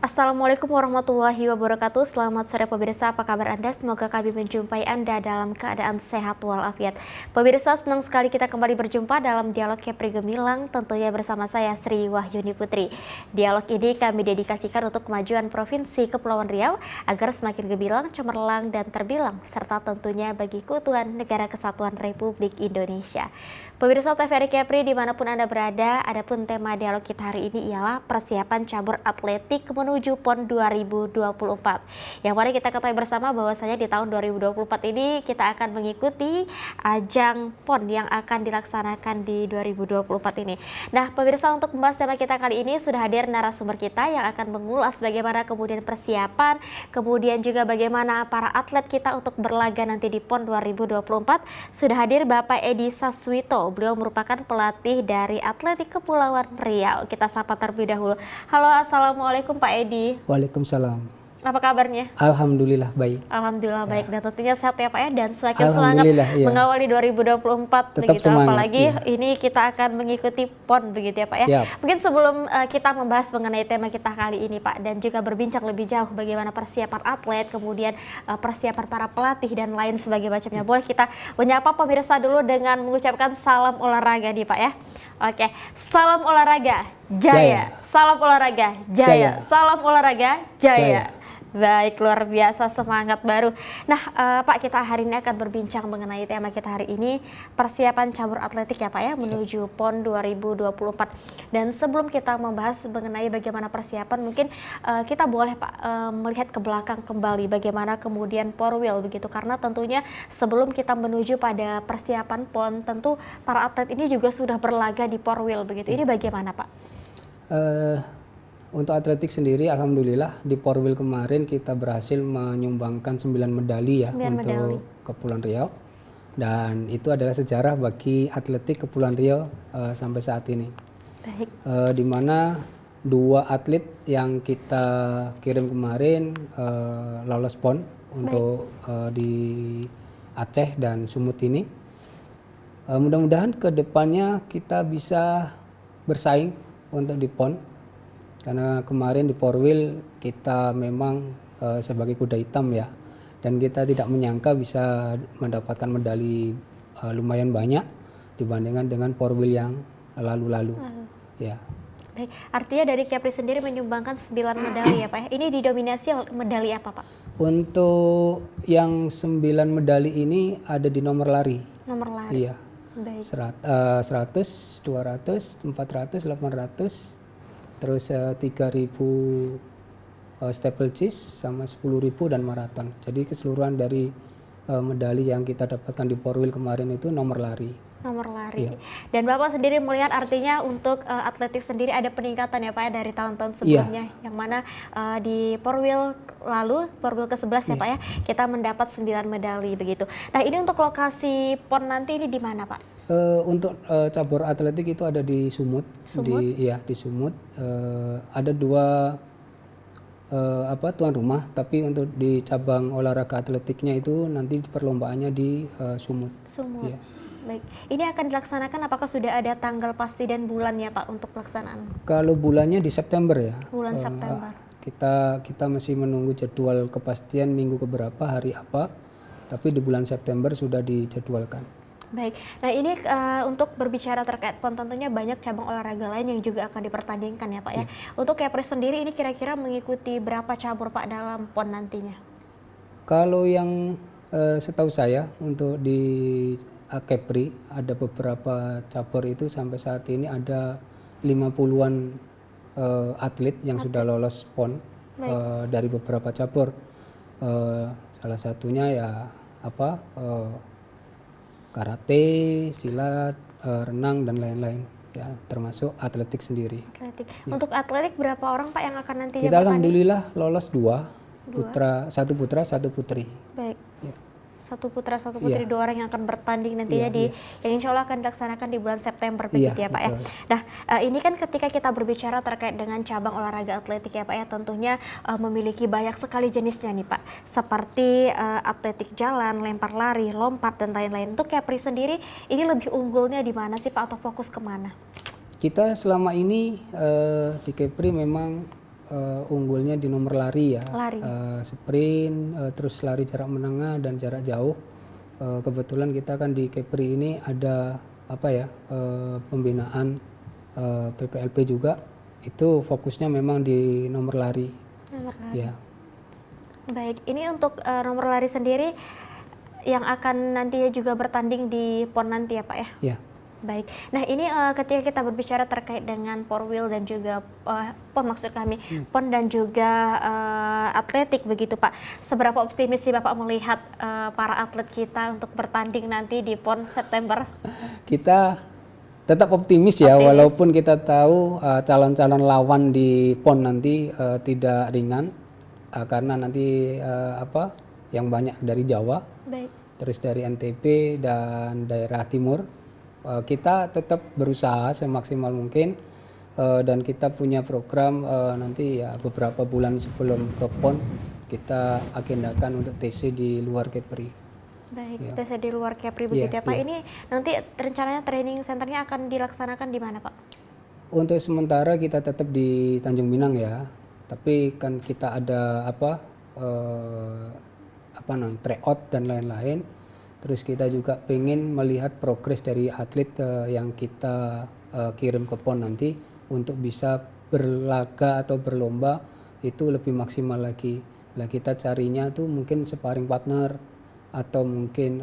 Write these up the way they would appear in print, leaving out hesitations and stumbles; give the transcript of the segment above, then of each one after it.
Assalamualaikum warahmatullahi wabarakatuh. Selamat sore pemirsa, apa kabar Anda? Semoga kami menjumpai Anda dalam keadaan sehat walafiat. Pemirsa, senang sekali kita kembali berjumpa dalam Dialog Kepri Gemilang, tentunya bersama saya Sri Wahyuni Putri. Dialog ini kami dedikasikan untuk kemajuan Provinsi Kepulauan Riau agar semakin gemilang, cemerlang, dan terbilang, serta tentunya bagi keutuhan Negara Kesatuan Republik Indonesia. Pemirsa TVRI Kepri dimanapun Anda berada, adapun tema dialog kita hari ini ialah persiapan cabur atletik menuju PON 2024. Yang mana kita ketahui bersama bahwasanya di tahun 2024 ini kita akan mengikuti ajang PON yang akan dilaksanakan di 2024 ini. Nah, pemirsa, untuk membahas tema kita kali ini sudah hadir narasumber kita yang akan mengulas bagaimana kemudian persiapan, kemudian juga bagaimana para atlet kita untuk berlaga nanti di PON 2024. Sudah hadir Bapak Edi Saswito. Beliau merupakan pelatih dari Atletik Kepulauan Riau. Kita sapa terlebih dahulu. Halo, assalamualaikum Pak Edi. Waalaikumsalam. Apa kabarnya? Alhamdulillah baik. Alhamdulillah baik, dan tentunya sehat ya Pak ya, dan semakin semangat mengawali 2024 Tetap begitu, semangat, apalagi ini kita akan mengikuti PON begitu ya Pak ya. Siap. Mungkin sebelum kita membahas mengenai tema kita kali ini Pak, dan juga berbincang lebih jauh bagaimana persiapan atlet, kemudian persiapan para pelatih dan lain sebagainya macamnya, boleh kita menyapa pemirsa dulu dengan mengucapkan salam olahraga nih Pak ya. Oke, salam olahraga jaya, salam olahraga jaya, salam olahraga jaya. Baik, luar biasa, semangat baru. Nah, Pak, kita hari ini akan berbincang mengenai tema kita hari ini, persiapan cabur atletik ya Pak ya, menuju PON 2024. Dan sebelum kita membahas mengenai bagaimana persiapan, mungkin kita boleh Pak melihat ke belakang kembali bagaimana kemudian Porwil begitu, karena tentunya sebelum kita menuju pada persiapan PON, tentu para atlet ini juga sudah berlaga di Porwil begitu. Ini bagaimana Pak? Untuk atletik sendiri, alhamdulillah di Porwil kemarin kita berhasil menyumbangkan 9 medali ya untuk Kepulauan Riau, dan itu adalah sejarah bagi atletik Kepulauan Riau sampai saat ini. Baik. Di mana 2 atlet yang kita kirim kemarin lolos PON untuk di Aceh dan Sumut ini. Mudah-mudahan ke depannya kita bisa bersaing untuk di PON. Karena kemarin di Porwil kita memang sebagai kuda hitam ya, dan kita tidak menyangka bisa mendapatkan medali lumayan banyak dibandingkan dengan Porwil yang lalu-lalu. Ya. Baik, artinya dari Kepri sendiri menyumbangkan 9 medali ya Pak. Ini didominasi medali apa Pak? Untuk yang 9 medali ini ada di nomor lari. Nomor lari. Iya. Baik. 100, 200, 400, 800. Terus 3.000 steeplechase sama 10.000 dan maraton. Jadi keseluruhan dari medali yang kita dapatkan di Porwil kemarin itu nomor lari. Nomor lari. Iya. Dan Bapak sendiri melihat artinya untuk atletik sendiri ada peningkatan ya Pak ya dari tahun-tahun sebelumnya. Yang mana di Porwil lalu, Porwil ke-11 ya Pak ya, kita mendapat 9 medali begitu. Nah, ini untuk lokasi PON nanti ini di mana Pak? Untuk cabur atletik itu ada di Sumut. Di Sumut. Ada 2 tuan rumah, tapi untuk di cabang olahraga atletiknya itu nanti perlombaannya di Sumut. Sumut. Iya. Baik. Ini akan dilaksanakan, apakah sudah ada tanggal pasti dan bulannya Pak untuk pelaksanaan? Kalau bulannya di September ya. Bulan September. Kita masih menunggu jadwal kepastian minggu keberapa, hari apa. Tapi di bulan September sudah dijadwalkan. Baik, nah ini untuk berbicara terkait PON, tentunya banyak cabang olahraga lain yang juga akan dipertandingkan ya Pak ya. Untuk Kepri sendiri ini kira-kira mengikuti berapa cabur Pak dalam PON nantinya? Kalau yang setahu saya untuk di Kepri ada beberapa cabur itu sampai saat ini ada 50-an atlet yang sudah lolos PON dari beberapa cabur. Salah satunya ya karate, silat, renang dan lain-lain ya, termasuk atletik sendiri. Atletik. Ya. Untuk atletik berapa orang Pak yang akan nantinya kita alhamdulillah lolos 2, satu putra, satu putri. Baik. Ya. Satu putra, satu putri, 2 orang yang akan bertanding nantinya yang insya Allah akan dilaksanakan di bulan September begitu ya Pak ya. Nah, ini kan ketika kita berbicara terkait dengan cabang olahraga atletik ya Pak ya, tentunya memiliki banyak sekali jenisnya nih Pak, seperti atletik jalan, lempar lari, lompat dan lain-lain. Untuk Kepri sendiri ini lebih unggulnya di mana sih Pak, atau fokus kemana? Kita selama ini di Kepri memang unggulnya di nomor lari ya, Lari. sprint, terus lari jarak menengah dan jarak jauh. Kebetulan kita kan di Kepri ini ada apa ya, pembinaan PPLP juga, itu fokusnya memang di nomor lari. Nomor lari. Ya, Baik, ini untuk nomor lari sendiri yang akan nantinya juga bertanding di PON nanti ya Pak ya? ya. Baik, nah ini ketika kita berbicara terkait dengan Porwil dan juga PON maksud kami, PON dan juga atletik begitu Pak. Seberapa optimis sih Bapak melihat para atlet kita untuk bertanding nanti di PON September? Kita tetap optimis ya, Optimis. walaupun kita tahu calon-calon lawan di PON nanti tidak ringan, karena nanti yang banyak dari Jawa, Baik, terus dari NTB dan daerah timur. Kita tetap berusaha semaksimal mungkin, dan kita punya program nanti ya beberapa bulan sebelum ke PON kita agendakan untuk TC di luar Kepri. baik. Tes di luar Kepri begitu ya Pak. Iya. Ini nanti rencananya training centernya akan dilaksanakan di mana Pak? Untuk sementara kita tetap di Tanjung Pinang ya, tapi kan kita ada tryout dan lain-lain. Terus kita juga pengen melihat progres dari atlet yang kita kirim ke PON nanti untuk bisa berlaga atau berlomba itu lebih maksimal lagi. Nah kita carinya tuh mungkin sparring partner atau mungkin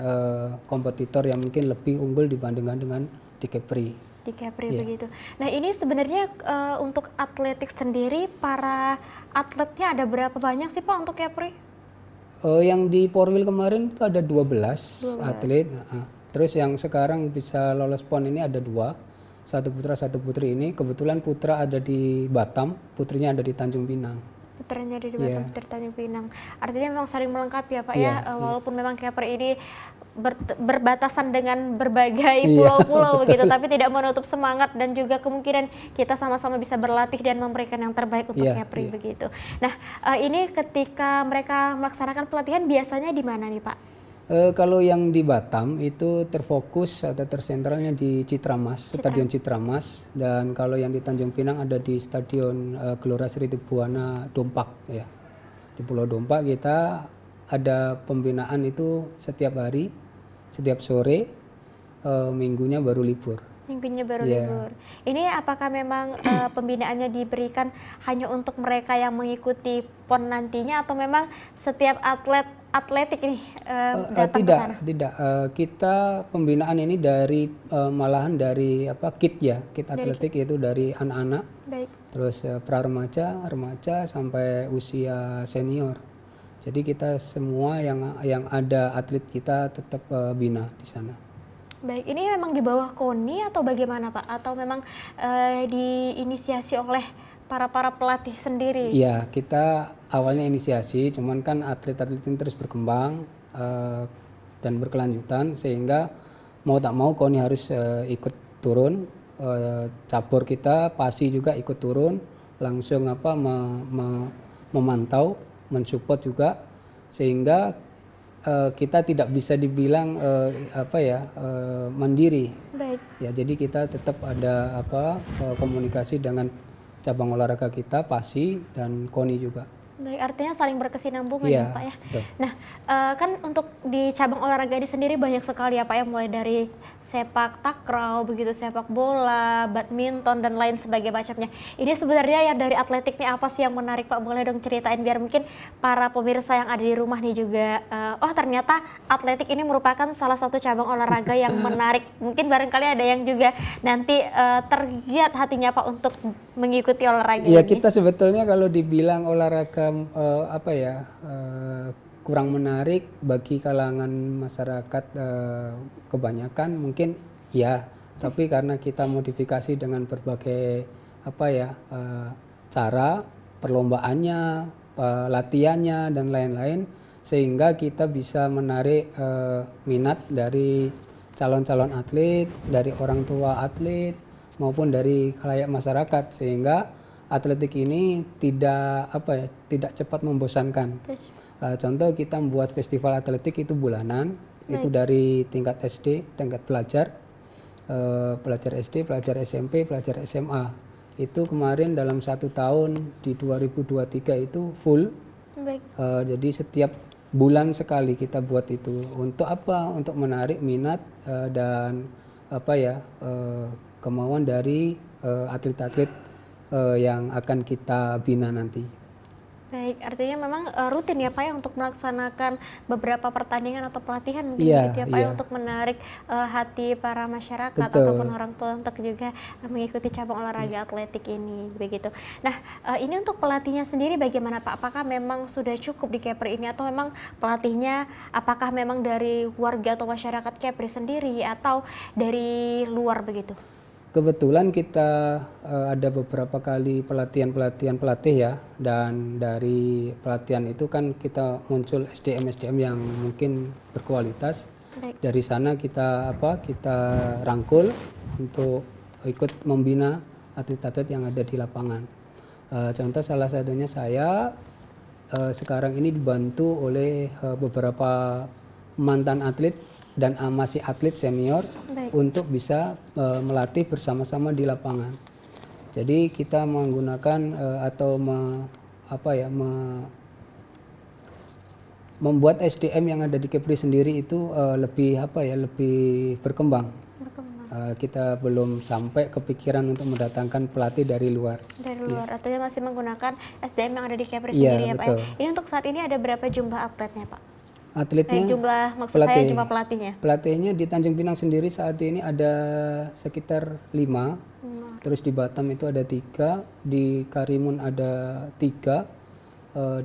kompetitor yang mungkin lebih unggul dibandingkan dengan di Kepri. Di Kepri Iya. begitu. Nah ini sebenarnya untuk atletik sendiri, para atletnya ada berapa banyak sih Pak untuk Kepri? Yang di Porwil kemarin itu ada 12 atlet. Terus yang sekarang bisa lolos PON ini ada 2, satu putra satu putri ini. Kebetulan putra ada di Batam, putrinya ada di Tanjung Pinang. Putranya di Iya. Batam, dari Tanjung Pinang. Artinya memang saling melengkapi ya Pak Iya, ya. Walaupun memang Kepri ini berbatasan dengan berbagai Iya, pulau-pulau begitu, tapi tidak menutup semangat dan juga kemungkinan kita sama-sama bisa berlatih dan memberikan yang terbaik untuk Iya, Kepri iya. begitu. Nah ini ketika mereka melaksanakan pelatihan biasanya di mana nih Pak? Kalau yang di Batam itu terfokus atau tersentralnya di Citramas, Stadion Citramas, dan kalau yang di Tanjung Pinang ada di Stadion Gelora Sri Buana Dompak ya. Di Pulau Dompak kita ada pembinaan itu setiap hari, setiap sore, minggunya baru libur. Minggunya baru Iya. libur. Ini apakah memang pembinaannya diberikan hanya untuk mereka yang mengikuti PON nantinya atau memang setiap atletik ini datang ke sana? Tidak. Kita pembinaan ini dari malahan dari kit ya, kit atletik itu dari anak-anak, Baik. terus pra-remaja, remaja sampai usia senior. Jadi kita semua yang ada atlet kita tetap bina di sana. Baik, ini memang di bawah KONI atau bagaimana Pak? Atau memang diinisiasi oleh para pelatih sendiri? Iya, kita awalnya inisiasi, cuman kan atlet-atlet ini terus berkembang dan berkelanjutan sehingga mau tak mau KONI harus ikut turun, cabur kita, PASI juga ikut turun, langsung memantau, mensupport juga sehingga kita tidak bisa dibilang mandiri. Baik. Ya, jadi kita tetap ada komunikasi dengan cabang olahraga kita, PASI dan KONI juga. Baik, artinya saling berkesinambungan Iya, ya Pak ya. betul. Nah, kan untuk di cabang olahraga ini sendiri banyak sekali ya Pak ya, mulai dari sepak takraw, begitu sepak bola, badminton dan lain sebagainya macamnya. Ini sebenarnya yang dari atletik nih apa sih yang menarik Pak? Boleh dong ceritain biar mungkin para pemirsa yang ada di rumah nih juga, oh ternyata atletik ini merupakan salah satu cabang olahraga yang menarik. Mungkin barangkali ada yang juga nanti tergiat hatinya Pak untuk mengikuti olahraga Iya, ini. kita sebetulnya kalau dibilang olahraga kurang menarik bagi kalangan masyarakat kebanyakan mungkin ya, tapi karena kita modifikasi dengan berbagai cara perlombaannya, latihannya dan lain-lain sehingga kita bisa menarik minat dari calon-calon atlet, dari orang tua atlet maupun dari khalayak masyarakat sehingga atletik ini tidak cepat membosankan. Contoh kita membuat festival atletik itu bulanan, itu dari tingkat SD, tingkat pelajar SD, pelajar SMP, pelajar SMA. itu kemarin dalam 1 tahun di 2023 itu full. Baik. Jadi setiap bulan sekali kita buat itu. Untuk apa? Untuk menarik minat dan apa ya kemauan dari atlet-atlet yang akan kita bina nanti. Baik, artinya memang rutin ya Pak ya untuk melaksanakan beberapa pertandingan atau pelatihan mungkin Iya, begitu ya Pak ya iya. untuk menarik hati para masyarakat Betul. ataupun orang tua untuk juga mengikuti cabang olahraga atletik ini begitu. Nah, ini untuk pelatihnya sendiri bagaimana Pak? Apakah memang sudah cukup di Kepri ini atau memang pelatihnya apakah memang dari warga atau masyarakat Kepri sendiri atau dari luar begitu? Kebetulan kita ada beberapa kali pelatihan pelatih ya, dan dari pelatihan itu kan kita muncul SDM yang mungkin berkualitas. Baik. Dari sana kita rangkul untuk ikut membina atlet-atlet yang ada di lapangan. Contoh salah satunya saya sekarang ini dibantu oleh beberapa mantan atlet dan masih atlet senior. Baik. Untuk bisa melatih bersama-sama di lapangan. Jadi kita menggunakan membuat SDM yang ada di Kepri sendiri itu lebih berkembang. Kita belum sampai kepikiran untuk mendatangkan pelatih dari luar. Dari luar, artinya masih menggunakan SDM yang ada di Kepri Iya, sendiri ya Pak ya. betul. Ini untuk saat ini ada berapa jumlah atletnya Pak? Atletnya, Maksud saya jumlah pelatihnya. Pelatihnya di Tanjung Pinang sendiri saat ini ada sekitar 5. Terus di Batam itu ada 3, di Karimun ada 3,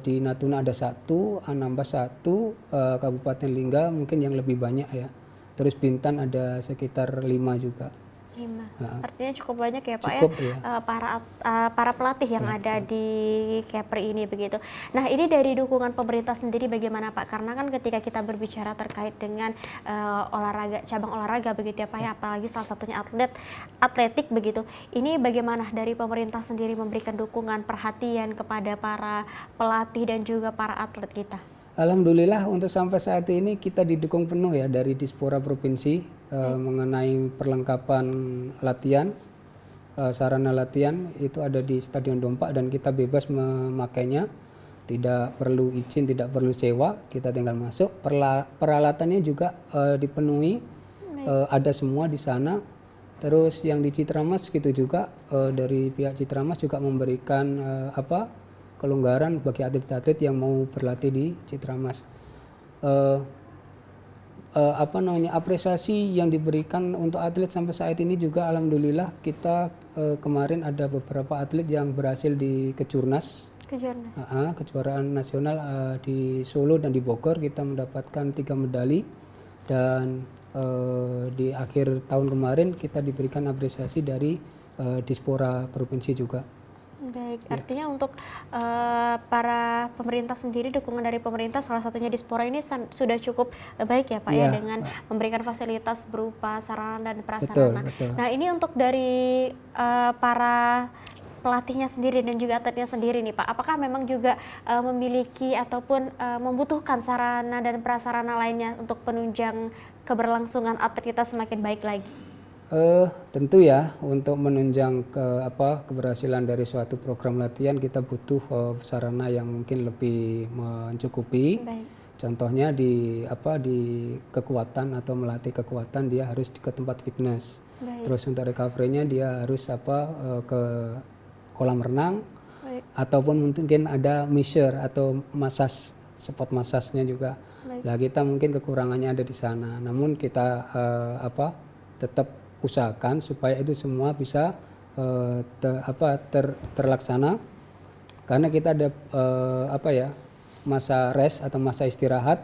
di Natuna ada 1, Anambas 1, Kabupaten Lingga mungkin yang lebih banyak ya. Terus Bintan ada sekitar 5 juga. 5. Artinya cukup banyak ya Pak Cukup, ya, ya. para pelatih yang ada di Kepri ini begitu. Nah ini dari dukungan pemerintah sendiri bagaimana Pak? Karena kan ketika kita berbicara terkait dengan cabang olahraga begitu ya Pak ya, apalagi salah satunya atletik begitu. Ini bagaimana dari pemerintah sendiri memberikan dukungan perhatian kepada para pelatih dan juga para atlet kita? Alhamdulillah untuk sampai saat ini kita didukung penuh ya dari Dispora Provinsi mengenai perlengkapan latihan, sarana latihan itu ada di Stadion Dompak dan kita bebas memakainya, tidak perlu izin, tidak perlu sewa, kita tinggal masuk. Peralatannya juga dipenuhi, ada semua di sana. Terus yang di Citramas gitu juga dari pihak Citramas juga memberikan kelonggaran bagi atlet-atlet yang mau berlatih di Citramas. Apresiasi yang diberikan untuk atlet sampai saat ini juga alhamdulillah kita kemarin ada beberapa atlet yang berhasil di Kejurnas. Kejuaraan nasional di Solo dan di Bogor kita mendapatkan 3 medali dan di akhir tahun kemarin kita diberikan apresiasi dari Dispora Provinsi juga. Baik, artinya untuk para pemerintah sendiri, dukungan dari pemerintah salah satunya Dispora ini sudah cukup baik ya Pak ya dengan memberikan fasilitas berupa sarana dan prasarana. Betul. Nah ini untuk dari para pelatihnya sendiri dan juga atletnya sendiri nih Pak, apakah memang juga memiliki ataupun membutuhkan sarana dan prasarana lainnya untuk penunjang keberlangsungan atlet kita semakin baik lagi? Tentu ya untuk menunjang keberhasilan dari suatu program latihan kita butuh sarana yang mungkin lebih mencukupi. Baik. Contohnya di kekuatan atau melatih kekuatan dia harus ke tempat fitness. Baik. Terus untuk recovery-nya dia harus ke kolam renang. Baik. Ataupun mungkin ada measure atau spot massage-nya juga. Nah, kita mungkin kekurangannya ada di sana. Namun kita tetap usahakan supaya itu semua bisa terlaksana karena kita ada masa rest atau masa istirahat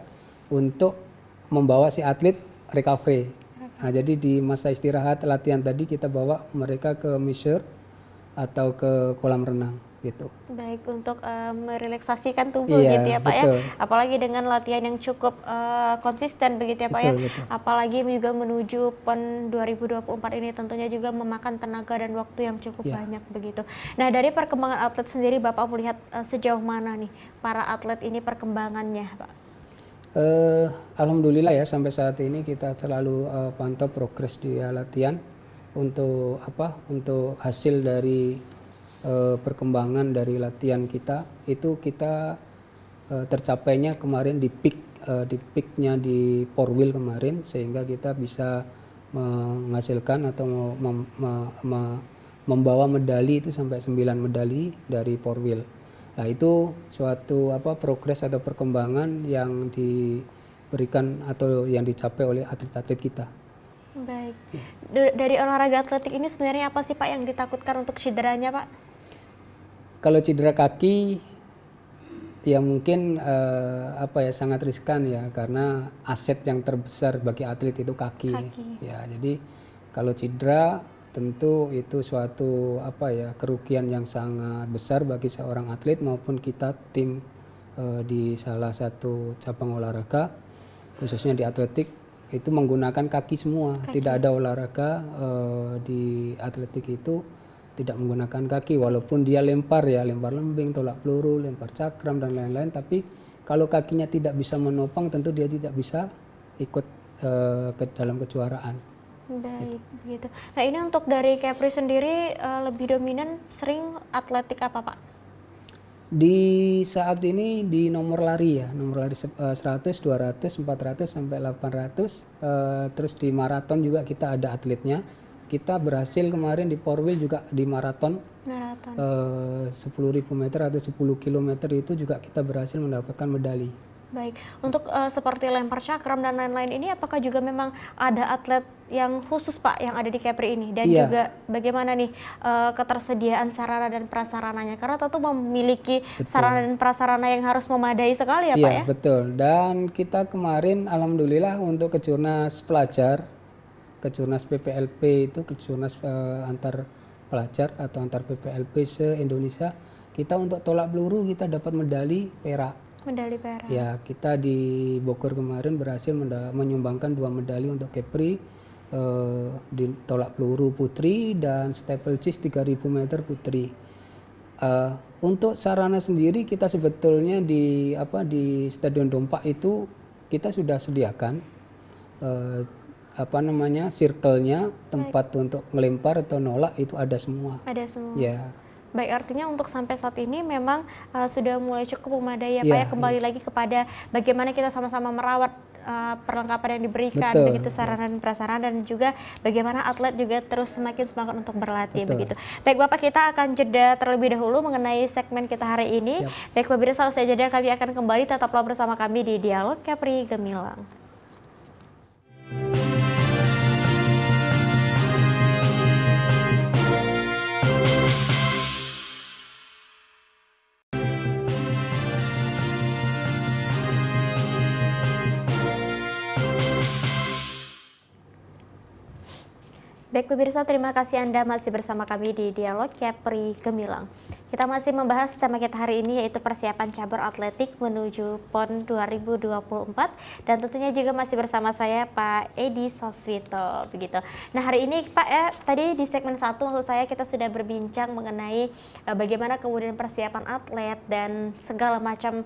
untuk membawa si atlet recovery. Nah, jadi di masa istirahat latihan tadi kita bawa mereka ke measure atau ke kolam renang gitu. Baik, untuk merelaksasikan tubuh Iya, gitu ya Pak betul. ya. Apalagi dengan latihan yang cukup konsisten begitu ya Pak ya. Betul. Apalagi juga menuju PON 2024 ini tentunya juga memakan tenaga dan waktu yang cukup banyak begitu. Nah, dari perkembangan atlet sendiri Bapak melihat sejauh mana nih para atlet ini perkembangannya Pak? Alhamdulillah ya sampai saat ini kita selalu pantau progres di latihan untuk hasil dari perkembangan dari latihan kita itu kita tercapainya kemarin di peaknya di Porwil kemarin, sehingga kita bisa menghasilkan atau membawa medali itu sampai 9 medali dari Porwil. Nah, itu suatu progres atau perkembangan yang diberikan atau yang dicapai oleh atlet-atlet kita. Baik. Dari olahraga atletik ini sebenarnya apa sih Pak yang ditakutkan untuk cederanya Pak? Kalau cedera kaki ya mungkin sangat riskan ya, karena aset yang terbesar bagi atlet itu kaki. Ya, jadi kalau cedera tentu itu suatu kerugian yang sangat besar bagi seorang atlet maupun kita tim di salah satu cabang olahraga, khususnya di atletik itu menggunakan kaki semua. Tidak ada olahraga di atletik itu tidak menggunakan kaki, walaupun dia lempar lembing, tolak peluru, lempar cakram dan lain-lain, tapi kalau kakinya tidak bisa menopang tentu dia tidak bisa ikut ke dalam kejuaraan. Baik, begitu. Nah, ini untuk dari Kepri sendiri lebih dominan sering atletik apa Pak? Di saat ini di nomor lari 100, 200, 400 sampai 800, terus di maraton juga kita ada atletnya. Kita berhasil kemarin di Porwil juga di maraton 10.000 meter atau 10 km itu juga kita berhasil mendapatkan medali. Baik, untuk seperti lempar cakram dan lain-lain ini apakah juga memang ada atlet yang khusus Pak yang ada di Kepri ini? Dan juga bagaimana nih ketersediaan sarana dan prasarananya? Karena tentu memiliki sarana dan prasarana yang harus memadai sekali ya Pak ya? Iya, betul. Dan kita kemarin alhamdulillah untuk kejurnas pelajar, kejurnas PPLP itu kejurnas antar pelajar atau antar PPLP se-Indonesia, kita untuk tolak peluru kita dapat medali perak. Medali perak. Ya, kita di Bogor kemarin berhasil menyumbangkan 2 medali untuk Kepri, di tolak peluru putri dan steeplechase 3.000 meter putri. Untuk sarana sendiri kita sebetulnya di Stadion Dompak itu kita sudah sediakan circle-nya, tempat untuk melempar atau nolak itu ada semua. Ada semua. Ya. Baik, artinya untuk sampai saat ini memang sudah mulai cukup memadai ya Pak ya. Kembali lagi kepada bagaimana kita sama-sama merawat perlengkapan yang diberikan, begitu sarana dan prasarana, dan juga bagaimana atlet juga terus semakin semangat untuk berlatih. Begitu. Baik Bapak, kita akan jeda terlebih dahulu mengenai segmen kita hari ini. Baik pemirsa, usai jeda kami akan kembali, tetaplah bersama kami di Dialog Kepri Gemilang. Baik pemirsa, terima kasih Anda masih bersama kami di Dialog Kepri Gemilang. Kita masih membahas tema kita hari ini, yaitu persiapan cabur atletik menuju PON 2024, dan tentunya juga masih bersama saya Pak Edi Soswito begitu. Nah, hari ini Pak tadi di segmen 1 maksud saya kita sudah berbincang mengenai bagaimana kemudian persiapan atlet dan segala macam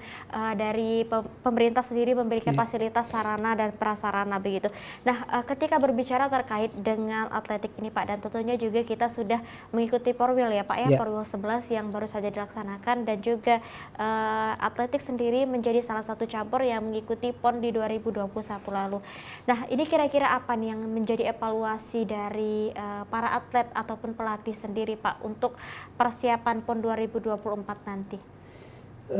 dari pemerintah sendiri memberikan fasilitas sarana dan prasarana begitu. Nah, ketika berbicara terkait dengan atletik ini Pak, dan tentunya juga kita sudah mengikuti Porwil ya Pak ya, Porwil 11 yang baru saja dilaksanakan, dan juga atletik sendiri menjadi salah satu cabur yang mengikuti PON di 2021 lalu. Nah, ini kira-kira apa nih yang menjadi evaluasi dari para atlet ataupun pelatih sendiri Pak untuk persiapan PON 2024 nanti?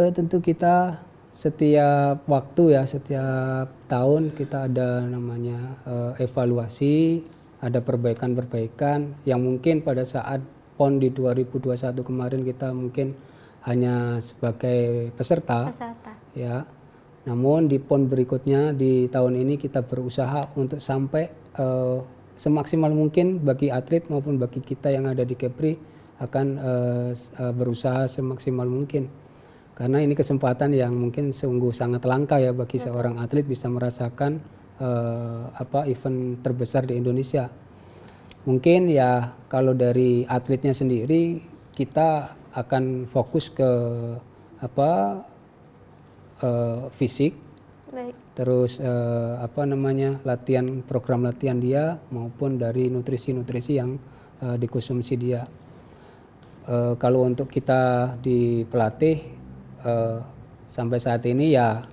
Tentu kita setiap waktu setiap tahun kita ada namanya evaluasi, ada perbaikan-perbaikan yang mungkin pada saat PON di 2021 kemarin kita mungkin hanya sebagai peserta. Ya. Namun di PON berikutnya di tahun ini kita berusaha untuk sampai semaksimal mungkin bagi atlet maupun bagi kita yang ada di Kepri akan berusaha semaksimal mungkin. Karena ini kesempatan yang mungkin sungguh sangat langka ya bagi seorang atlet bisa merasakan event terbesar di Indonesia. Mungkin ya kalau dari atletnya sendiri kita akan fokus ke fisik. Baik. Terus program latihan dia maupun dari nutrisi-nutrisi yang dikonsumsi dia. Kalau untuk kita di pelatih sampai saat ini ya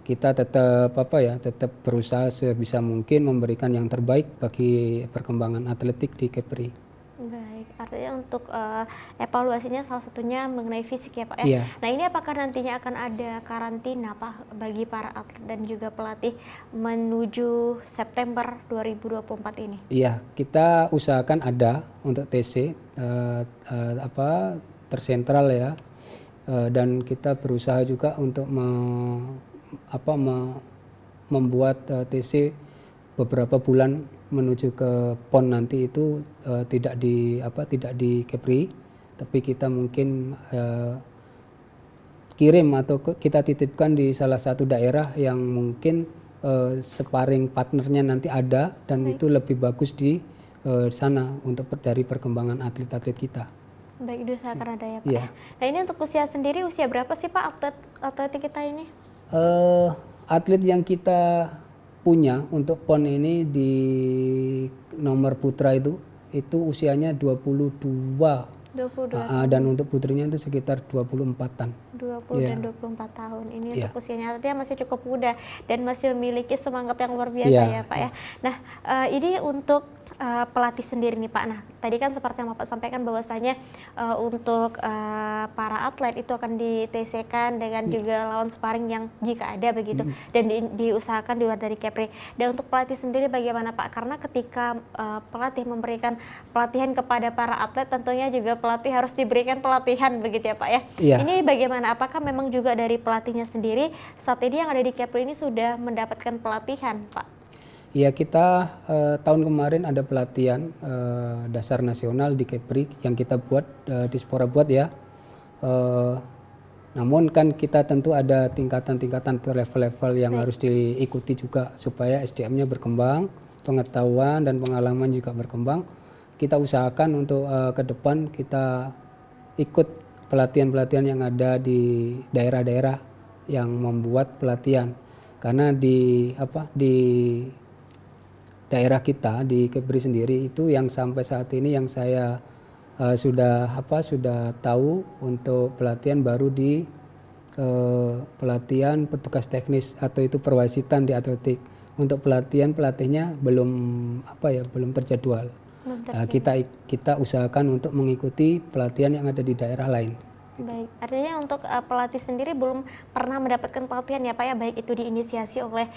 kita tetap tetap berusaha sebisa mungkin memberikan yang terbaik bagi perkembangan atletik di Kepri. Baik, artinya untuk evaluasinya salah satunya mengenai fisik ya Pak ya. Iya. Nah ini apakah nantinya akan ada karantina Pak bagi para atlet dan juga pelatih menuju September 2024 ini? Iya, kita usahakan ada untuk TC tersentral ya. Dan kita berusaha juga untuk membuat TC beberapa bulan menuju ke PON nanti itu tidak di Kepri, tapi kita mungkin kirim atau kita titipkan di salah satu daerah yang mungkin sparring partnernya nanti ada dan itu lebih bagus di sana untuk dari perkembangan atlet-atlet kita. Baik, diusahakan ada ya Pak. Iya. Nah ini untuk usia sendiri, usia berapa sih Pak atlet kita ini? Atlet yang kita punya untuk PON ini di nomor putra itu usianya 22. 22. Dan untuk putrinya itu sekitar 24-an. 20 dan 24 tahun. Ini untuk usianya artinya masih cukup muda dan masih memiliki semangat yang luar biasa ya Pak ya. Nah, ini untuk pelatih sendiri nih Pak. Nah, tadi kan seperti yang Bapak sampaikan bahwasanya untuk para atlet itu akan di-TC-kan dengan juga lawan sparring yang jika ada begitu dan diusahakan di luar dari Kepri. Dan untuk pelatih sendiri bagaimana Pak? Karena ketika pelatih memberikan pelatihan kepada para atlet tentunya juga pelatih harus diberikan pelatihan begitu ya Pak ya. Iya. Ini bagaimana? Apakah memang juga dari pelatihnya sendiri saat ini yang ada di Kepri ini sudah mendapatkan pelatihan Pak? Ya, kita tahun kemarin ada pelatihan dasar nasional di Kepri yang kita buat, Dispora buat ya. Namun kan kita tentu ada tingkatan-tingkatan atau level-level yang harus diikuti juga supaya SDM-nya berkembang, pengetahuan dan pengalaman juga berkembang. Kita usahakan untuk ke depan kita ikut pelatihan-pelatihan yang ada di daerah-daerah yang membuat pelatihan. Karena di daerah kita di Kepri sendiri itu yang sampai saat ini yang saya sudah tahu untuk pelatihan baru di pelatihan petugas teknis atau itu perwasitan di atletik. Untuk pelatihnya belum terjadwal. Kita usahakan untuk mengikuti pelatihan yang ada di daerah lain. Baik, artinya untuk pelatih sendiri belum pernah mendapatkan pelatihan ya Pak ya, baik itu diinisiasi oleh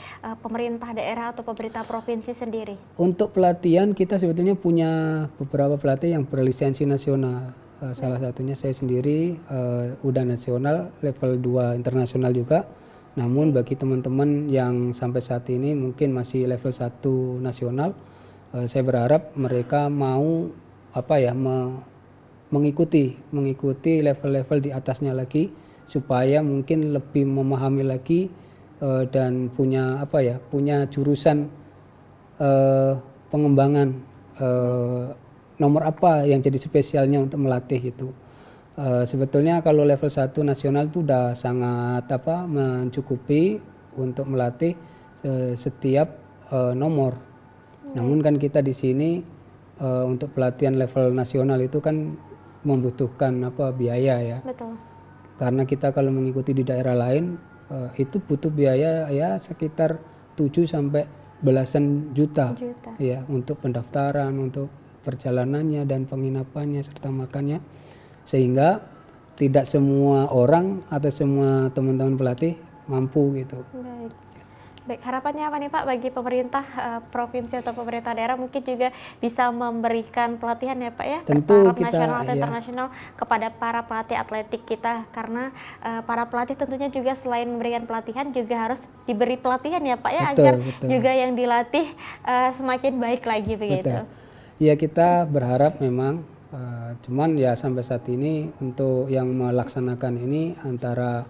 pemerintah daerah atau pemerintah provinsi sendiri? Untuk pelatihan kita sebetulnya punya beberapa pelatih yang berlisensi nasional. Salah satunya saya sendiri udah nasional, level 2 internasional juga. Namun bagi teman-teman yang sampai saat ini mungkin masih level 1 nasional, saya berharap mereka mau mengikuti level-level di atasnya lagi supaya mungkin lebih memahami lagi dan punya jurusan pengembangan nomor apa yang jadi spesialnya untuk melatih itu. Sebetulnya kalau level 1 nasional itu sudah sangat mencukupi untuk melatih setiap nomor. Namun kan kita di sini untuk pelatihan level nasional itu kan membutuhkan biaya ya. Betul. Karena kita kalau mengikuti di daerah lain itu butuh biaya ya sekitar 7 sampai belasan juta. Ya untuk pendaftaran, untuk perjalanannya dan penginapannya serta makannya. Sehingga tidak semua orang atau semua teman-teman pelatih mampu gitu. Baik, harapannya apa nih Pak bagi pemerintah provinsi atau pemerintah daerah mungkin juga bisa memberikan pelatihan ya Pak ya, tentu taraf nasional atau internasional kepada para pelatih atletik kita, karena para pelatih tentunya juga selain memberikan pelatihan juga harus diberi pelatihan ya Pak ya, agar juga yang dilatih semakin baik lagi begitu. Ya kita berharap memang cuman ya sampai saat ini untuk yang melaksanakan ini antara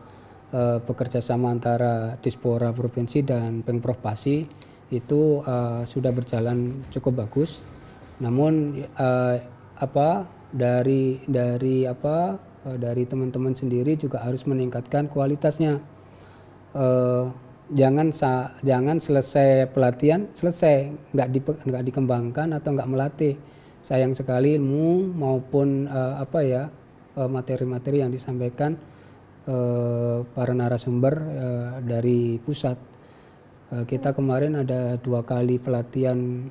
bekerja sama antara Dispora Provinsi dan Pemprov Pasi itu sudah berjalan cukup bagus. Namun dari teman-teman sendiri juga harus meningkatkan kualitasnya. Jangan selesai pelatihan nggak dikembangkan atau nggak melatih. sayang sekali ilmu maupun materi-materi yang disampaikan para narasumber dari pusat. Kita kemarin ada 2 kali pelatihan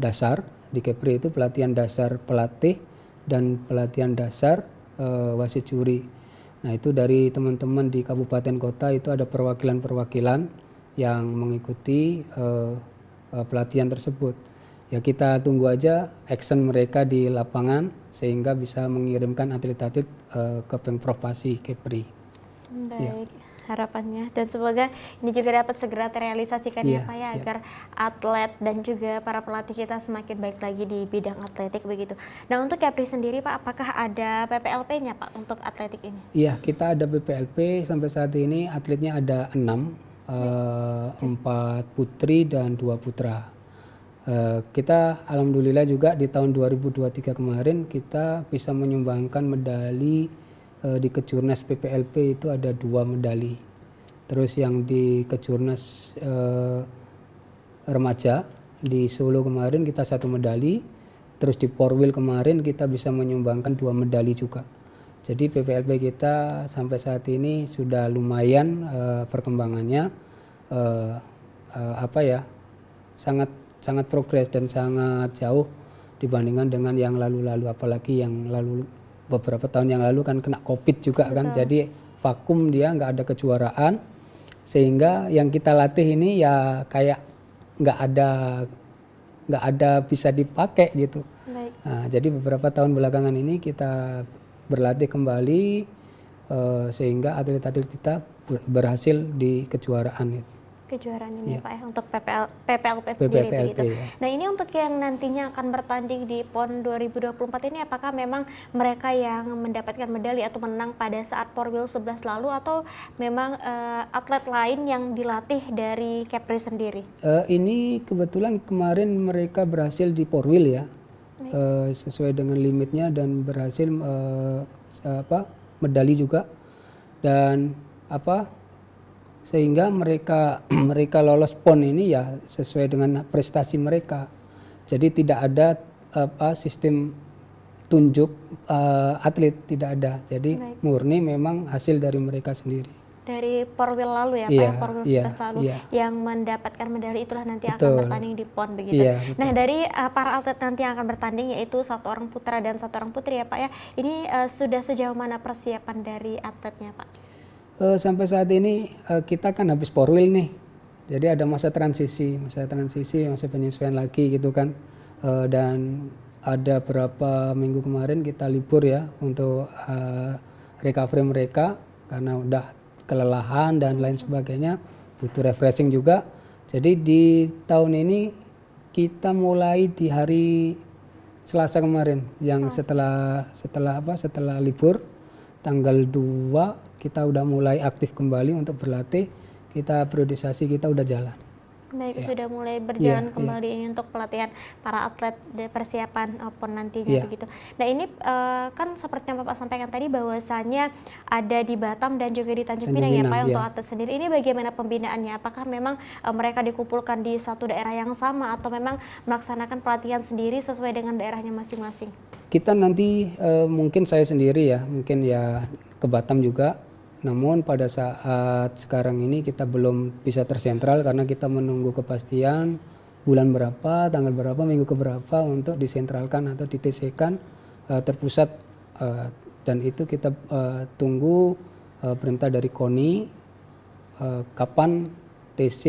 dasar di Kepri, itu pelatihan dasar pelatih dan pelatihan dasar wasit juri. Nah, itu dari teman-teman di kabupaten kota itu ada perwakilan-perwakilan yang mengikuti pelatihan tersebut. Ya, kita tunggu aja action mereka di lapangan sehingga bisa mengirimkan atlet-atlet ke Pemprov Pasi Kepri. Baik, harapannya dan semoga ini juga dapat segera terrealisasikan ya Pak ya, siap. agar atlet dan juga para pelatih kita semakin baik lagi di bidang atletik begitu. Nah, untuk Kepri sendiri Pak, apakah ada PPLP-nya Pak untuk atletik ini? Iya, kita ada PPLP sampai saat ini atletnya ada 6, 4 putri dan 2 putra. Kita alhamdulillah juga di tahun 2023 kemarin kita bisa menyumbangkan medali di Kejurnas PPLP itu ada 2 medali. Terus yang di Kejurnas remaja di Solo kemarin kita 1 medali. Terus di Porwil kemarin kita bisa menyumbangkan 2 medali juga. Jadi PPLP kita sampai saat ini sudah lumayan perkembangannya sangat progres dan sangat jauh dibandingkan dengan yang lalu-lalu, apalagi yang lalu beberapa tahun yang lalu kan kena COVID juga. Betul. Kan, jadi vakum, dia nggak ada kejuaraan, sehingga yang kita latih ini ya kayak nggak ada bisa dipakai gitu. Nah, jadi beberapa tahun belakangan ini kita berlatih kembali sehingga atlet-atlet kita berhasil di kejuaraan itu. Kejuaraan ini Pak ya, untuk PPLP sendiri begitu. Ya. Nah, ini untuk yang nantinya akan bertanding di PON 2024 ini, apakah memang mereka yang mendapatkan medali atau menang pada saat Porwil 11 lalu, atau memang atlet lain yang dilatih dari Kepri sendiri? Ini kebetulan kemarin mereka berhasil di Porwil ya, sesuai dengan limitnya dan berhasil medali juga, dan sehingga mereka lolos PON ini ya sesuai dengan prestasi mereka. Jadi tidak ada sistem tunjuk atlet, tidak ada. Jadi murni memang hasil dari mereka sendiri. Dari Porwil lalu ya Pak, ya, Porwil 11 lalu yang mendapatkan medali itulah nanti akan bertanding di PON begitu. Nah, dari para atlet nanti yang akan bertanding, yaitu 1 orang putra dan 1 orang putri ya Pak ya, ini sudah sejauh mana persiapan dari atletnya Pak? Sampai saat ini kita kan habis Porwil nih, jadi ada masa transisi, masa penyesuaian lagi gitu kan, dan ada berapa minggu kemarin kita libur ya untuk recovery mereka karena udah kelelahan dan lain sebagainya, butuh refreshing juga. Jadi di tahun ini kita mulai di hari Selasa kemarin, yang setelah libur tanggal 2 kita udah mulai aktif kembali untuk berlatih. Kita periodisasi kita udah jalan. Baik, sudah mulai berjalan kembali ini untuk pelatihan para atlet di persiapan PON nantinya begitu. Nah, ini kan seperti yang Bapak sampaikan tadi bahwasannya ada di Batam dan juga di Tanjung Pinang ya Pak untuk atlet sendiri. Ini bagaimana pembinaannya? Apakah memang mereka dikumpulkan di satu daerah yang sama atau memang melaksanakan pelatihan sendiri sesuai dengan daerahnya masing-masing? Kita nanti mungkin saya sendiri ya, mungkin ya ke Batam juga. Namun pada saat sekarang ini kita belum bisa tersentral karena kita menunggu kepastian bulan berapa, tanggal berapa, minggu keberapa untuk disentralkan atau di TC-kan terpusat, dan itu kita tunggu perintah dari KONI kapan TC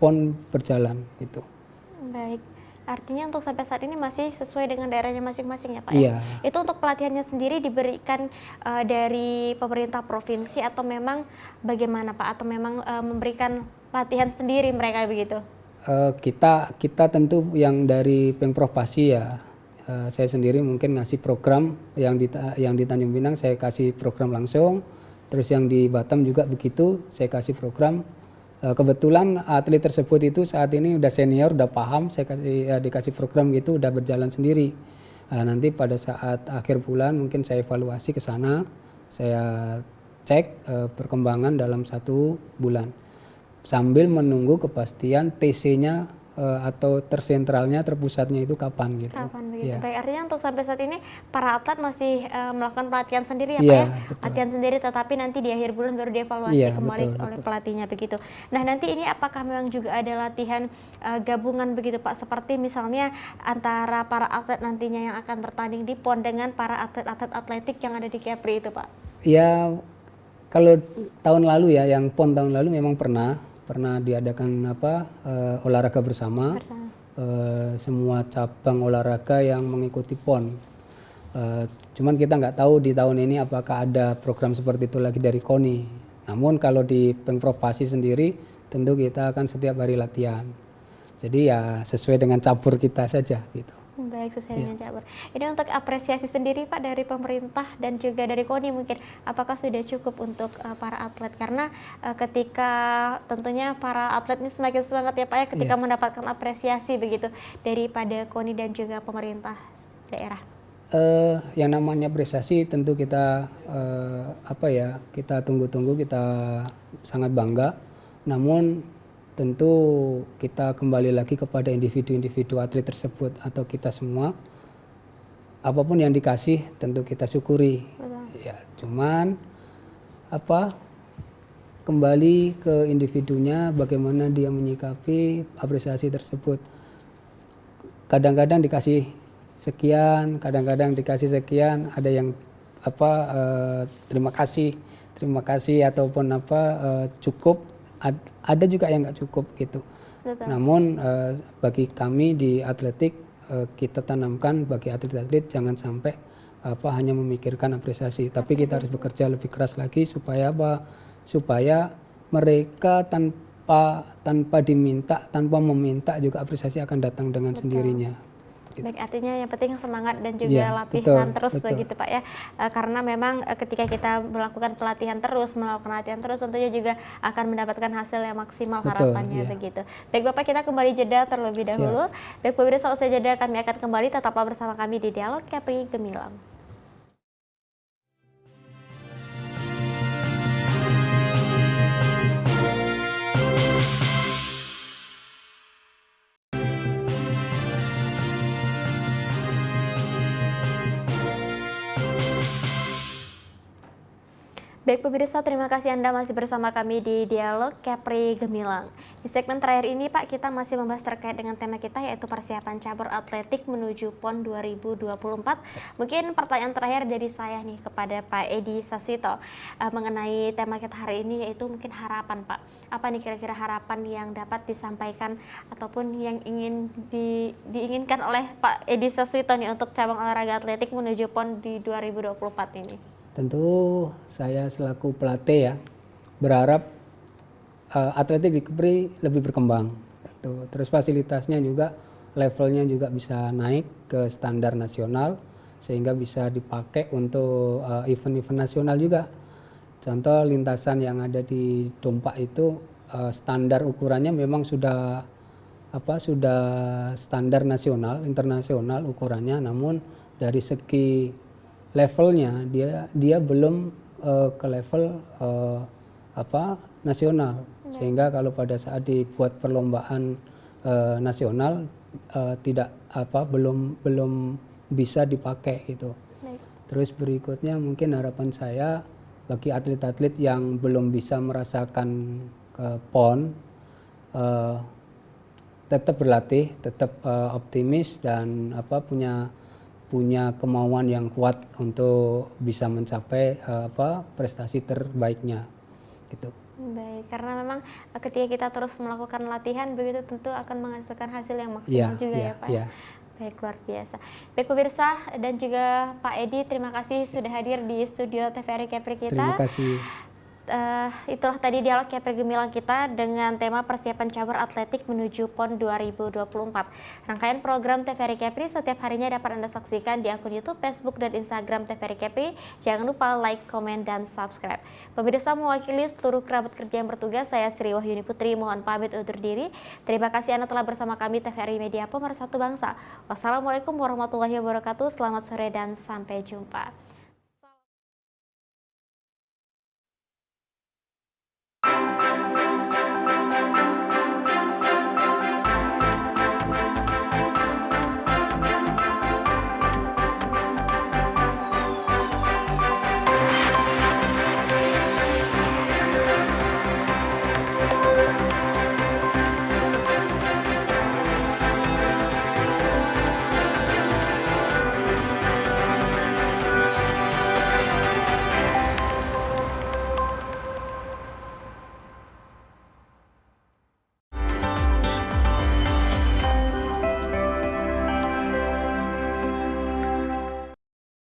PON berjalan gitu. Baik. Artinya untuk sampai saat ini masih sesuai dengan daerahnya masing-masing ya Pak? Iya. Itu untuk pelatihannya sendiri diberikan dari pemerintah provinsi atau memang bagaimana Pak? Atau memang memberikan pelatihan sendiri mereka begitu? Kita tentu yang dari Pemprov Pasi ya. Saya sendiri mungkin ngasih program yang di Tanjung Pinang saya kasih program langsung. Terus yang di Batam juga begitu, saya kasih program. Kebetulan atlet tersebut itu saat ini udah senior, udah paham, saya dikasih program gitu, udah berjalan sendiri. Nanti pada saat akhir bulan mungkin saya evaluasi ke sana, saya cek perkembangan dalam 1 bulan. Sambil menunggu kepastian TC-nya atau tersentralnya, terpusatnya itu kapan gitu. Kapan begitu? Iya. Baik, artinya untuk sampai saat ini para atlet masih melakukan pelatihan sendiri ya Pak Iya, ya? betul. Latihan sendiri, tetapi nanti di akhir bulan baru dievaluasi Iya, kembali betul, oleh betul. pelatihnya begitu. Nah nanti ini apakah memang juga ada latihan gabungan begitu Pak? Seperti misalnya antara para atlet nantinya yang akan bertanding di PON dengan para atlet-atlet atletik yang ada di Kepri itu Pak? Ya, kalau tahun lalu ya, yang PON tahun lalu memang pernah diadakan olahraga bersama. Bersama. Semua cabang olahraga yang mengikuti PON. Cuman kita nggak tahu di tahun ini apakah ada program seperti itu lagi dari KONI. Namun kalau di Pemprov Pasi sendiri tentu kita akan setiap hari latihan. Jadi ya sesuai dengan cabur kita saja gitu. Baik, sesuai dengan cabur. Ini untuk apresiasi sendiri Pak dari pemerintah dan juga dari KONI mungkin, apakah sudah cukup untuk para atlet? Karena ketika tentunya para atlet ini semakin semangat ya Pak ya ketika mendapatkan apresiasi begitu daripada KONI dan juga pemerintah daerah. Yang namanya apresiasi tentu kita kita tunggu-tunggu, kita sangat bangga. Namun tentu kita kembali lagi kepada individu-individu atlet tersebut atau kita semua. Apapun yang dikasih tentu kita syukuri. Betul. Ya, cuman kembali ke individunya, bagaimana dia menyikapi apresiasi tersebut. Kadang-kadang dikasih sekian, kadang-kadang dikasih sekian, ada yang terima kasih ataupun cukup, ada juga yang nggak cukup gitu. Betul. Namun bagi kami di atletik, kita tanamkan bagi atlet-atlet jangan sampai hanya memikirkan apresiasi, tapi kita harus bekerja lebih keras lagi supaya mereka tanpa diminta, tanpa meminta juga apresiasi akan datang dengan sendirinya. Gitu. Baik, artinya yang penting semangat dan juga latihan terus begitu Pak ya. Karena memang ketika kita melakukan pelatihan terus, melakukan latihan terus tentunya juga akan mendapatkan hasil yang maksimal harapannya begitu. Baik Bapak, kita kembali jeda terlebih dahulu. Baik pemirsa, usai jeda kami akan kembali, tetaplah bersama kami di Dialog Kepri Gemilang. Baik pemirsa, terima kasih Anda masih bersama kami di Dialog Kepri Gemilang. Di segmen terakhir ini Pak, kita masih membahas terkait dengan tema kita yaitu persiapan cabur atletik menuju PON 2024. Mungkin pertanyaan terakhir dari saya nih kepada Pak Edi Saswito mengenai tema kita hari ini yaitu mungkin harapan Pak. Apa nih kira-kira harapan yang dapat disampaikan ataupun yang ingin diinginkan oleh Pak Edi Saswito nih untuk cabang olahraga atletik menuju PON di 2024 ini? Tentu saya selaku pelatih ya berharap atletik di Kepri lebih berkembang. Terus fasilitasnya juga levelnya juga bisa naik ke standar nasional sehingga bisa dipakai untuk event-event nasional juga. Contoh lintasan yang ada di Dompak itu standar ukurannya memang sudah standar nasional, internasional ukurannya, namun dari segi levelnya dia belum ke level nasional, sehingga kalau pada saat dibuat perlombaan nasional belum bisa dipakai gitu. Terus berikutnya mungkin harapan saya bagi atlet-atlet yang belum bisa merasakan PON, tetap berlatih, tetap optimis dan punya kemauan yang kuat untuk bisa mencapai prestasi terbaiknya gitu. Baik, karena memang ketika kita terus melakukan latihan begitu tentu akan menghasilkan hasil yang maksimal juga ya Pak. Baik, luar biasa. Baik pemirsa dan juga Pak Edi, terima kasih sudah hadir di studio TVRI Kepri kita. Terima kasih. Itulah tadi Dialog Kepri Gemilang kita dengan tema persiapan cabur atletik menuju PON 2024. Rangkaian program TVRI Kepri setiap harinya dapat Anda saksikan di akun YouTube, Facebook, dan Instagram TVRI Kepri. Jangan lupa like, komen, dan subscribe. Pemirsa, mewakili seluruh kerabat kerja yang bertugas, saya Sri Wahyuni Putri mohon pamit undur diri. Terima kasih Anda telah bersama kami TVRI Media Pemersatu Bangsa. Wassalamualaikum warahmatullahi wabarakatuh. Selamat sore dan sampai jumpa.